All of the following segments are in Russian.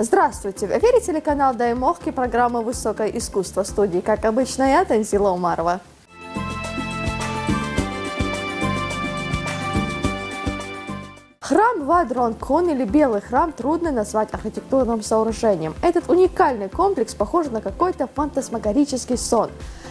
Здравствуйте! В эфире телеканал «Дай Мохки», программа «Высокое искусство», в студии, как обычно, я, Танзила Умарова. Храм Wat Rong Khon, или Белый храм, трудно назвать архитектурным сооружением. Этот уникальный комплекс похож на какой-то фантасмагорический сон.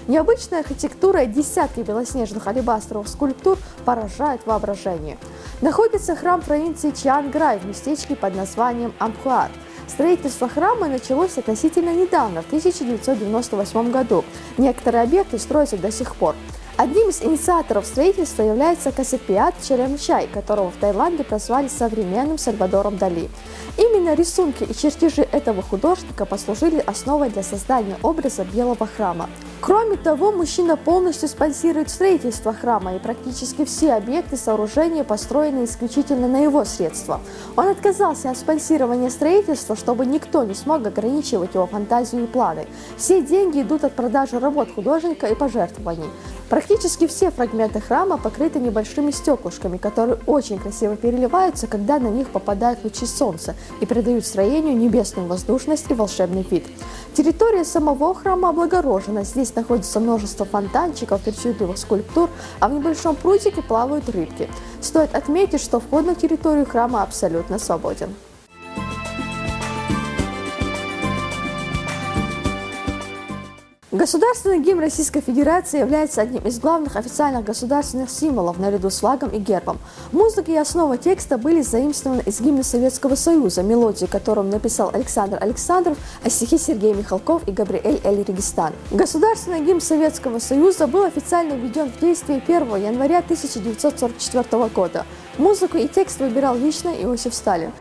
Необычная архитектура и десятки белоснежных алебастровых скульптур поражают воображение. Находится храм в провинции Чианграй в местечке под названием Ампхуат. Строительство храма началось относительно недавно, в 1998 году. Некоторые объекты строятся до сих пор. Одним из инициаторов строительства является Кассипиат Черемчай, которого в Таиланде прозвали современным Сальвадором Дали. Именно рисунки и чертежи этого художника послужили основой для создания образа Белого храма. Кроме того, мужчина полностью спонсирует строительство храма, и практически все объекты сооружения построены исключительно на его средства. Он отказался от спонсирования строительства, чтобы никто не смог ограничивать его фантазию и планы. Все деньги идут от продажи работ художника и пожертвований. Практически все фрагменты храма покрыты небольшими стеклышками, которые очень красиво переливаются, когда на них попадают лучи солнца и придают строению небесную воздушность и волшебный вид. Территория самого храма облагорожена. Здесь находится множество фонтанчиков, причудливых скульптур, а в небольшом прудике плавают рыбки. Стоит отметить, что вход на территорию храма абсолютно свободен. Государственный гимн Российской Федерации является одним из главных официальных государственных символов наряду с флагом и гербом. Музыка и основа текста были заимствованы из гимна Советского Союза, мелодию которому написал Александр Александров, а стихи Сергей Михалков и Габриэль Эль-Регистан. Государственный гимн Советского Союза был официально введен в действие 1 января 1944 года. Музыку и текст выбирал лично Иосиф Сталин.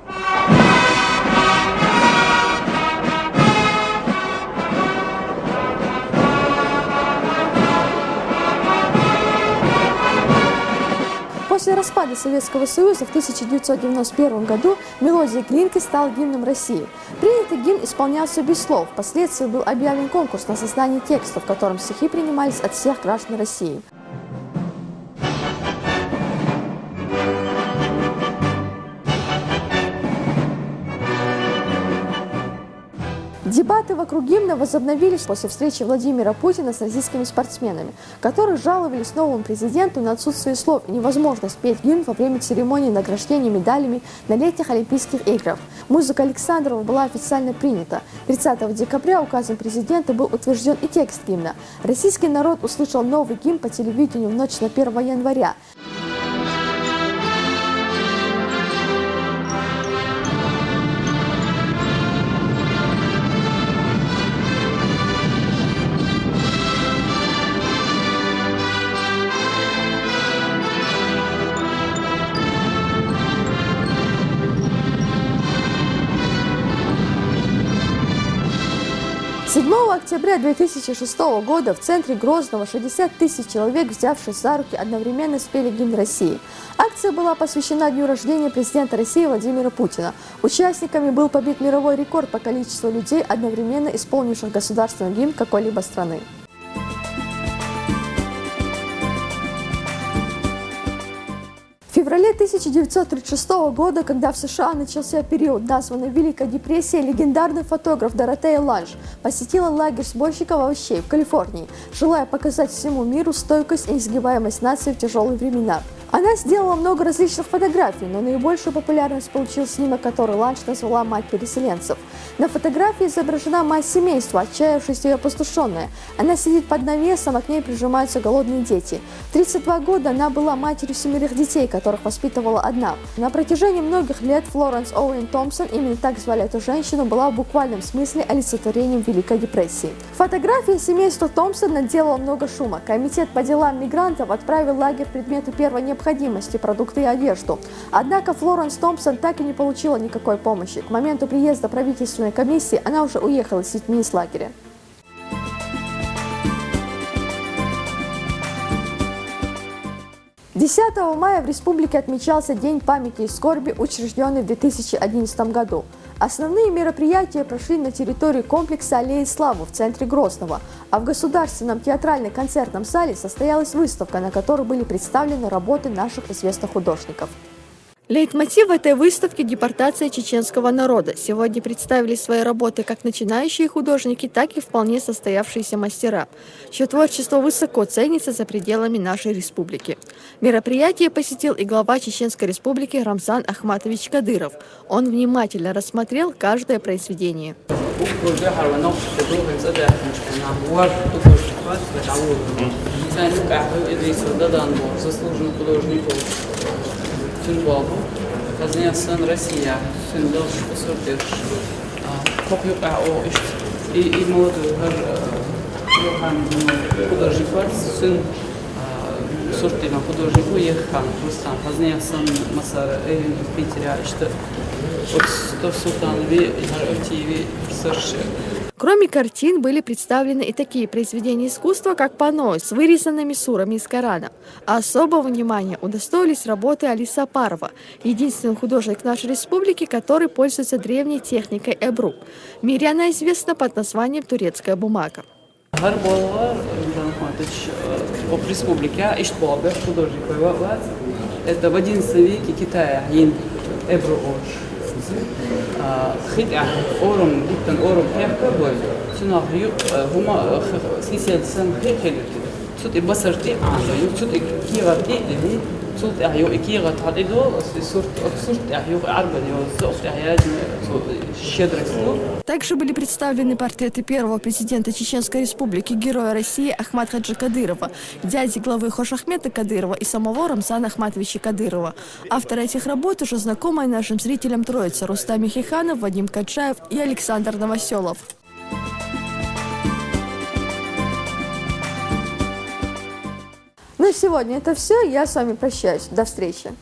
После распада Советского Союза в 1991 году мелодия Глинки стала гимном России. Принятый гимн исполнялся без слов. Впоследствии был объявлен конкурс на создание текста, в котором стихи принимались от всех граждан России. Дебаты вокруг гимна возобновились после встречи Владимира Путина с российскими спортсменами, которые жаловались новому президенту на отсутствие слов и невозможность петь гимн во время церемонии награждения медалями на летних Олимпийских играх. Музыка Александрова была официально принята. 30 декабря указом президента был утвержден и текст гимна. Российский народ услышал новый гимн по телевидению в ночь на 1 января. Седьмого октября 2006 года в центре Грозного 60 тысяч человек, взявшись за руки, одновременно спели гимн России. Акция была посвящена дню рождения президента России Владимира Путина. Участниками был побит мировой рекорд по количеству людей, одновременно исполнивших государственный гимн какой-либо страны. В феврале 1936 года, когда в США начался период, названный Великой депрессией, легендарный фотограф Доротея Ланж посетила лагерь сборщиков овощей в Калифорнии, желая показать всему миру стойкость и несгибаемость нации в тяжелые времена. Она сделала много различных фотографий, но наибольшую популярность получил снимок, который Ланж назвала «Мать переселенцев». На фотографии изображена мать семейства, отчаявшаяся и опустошенная. Она сидит под навесом, а к ней прижимаются голодные дети. В 32 года она была матерью 7 детей, которых воспитывала одна. На протяжении многих лет Флоренс Оуэн Томпсон, именно так звали эту женщину, была в буквальном смысле олицетворением Великой депрессии. Фотография семейства Томпсон наделала много шума. Комитет по делам мигрантов отправил в лагерь предметы первой необходимости, продукты и одежду. Однако Флоренс Томпсон так и не получила никакой помощи. К моменту приезда правительственной комиссии она уже уехала с детьми из лагеря. 10 мая в республике отмечался День памяти и скорби, учрежденный в 2011 году. Основные мероприятия прошли на территории комплекса «Аллеи Славы» в центре Грозного, а в Государственном театрально-концертном зале состоялась выставка, на которой были представлены работы наших известных художников. Лейтмотив этой выставки – депортация чеченского народа. Сегодня представили свои работы как начинающие художники, так и вполне состоявшиеся мастера, чье творчество высоко ценится за пределами нашей республики. Мероприятие посетил и глава Чеченской республики Рамзан Ахматович Кадыров. Он внимательно рассмотрел каждое произведение. Казня сын Россия, сын дальше посортишь, копьюка о и молодой художник сын сортина художнику Ехан Рустам. Казня сын Масара в Питере, что от Султан Ви Тиви Сарши. Кроме картин были представлены и такие произведения искусства, как панно с вырезанными сурами из Корана. А особого внимания удостоились работы Али Сапарова, единственный художник нашей республики, который пользуется древней техникой Эбру. В мире она известна под названием «турецкая бумага». В республике художник это в XI веке Китая Эбру خدعة أورم جدا أورم حقبل تناهيو هما سياسة سن خير صوت بصرتي عنده صوت كيغتي اللي صوت أحيو كيغت هذا صوت أحيو عربي صوت أحياج щедрость. Также были представлены портреты первого президента Чеченской республики, героя России Ахмат Хаджи Кадырова, дяди главы Хош Ахмета Кадырова и самого Рамзана Ахматовича Кадырова. Авторы этих работ уже знакомые нашим зрителям троица: Рустам Михиханов, Вадим Каджаев и Александр Новоселов. Ну и сегодня это все. Я с вами прощаюсь. До встречи.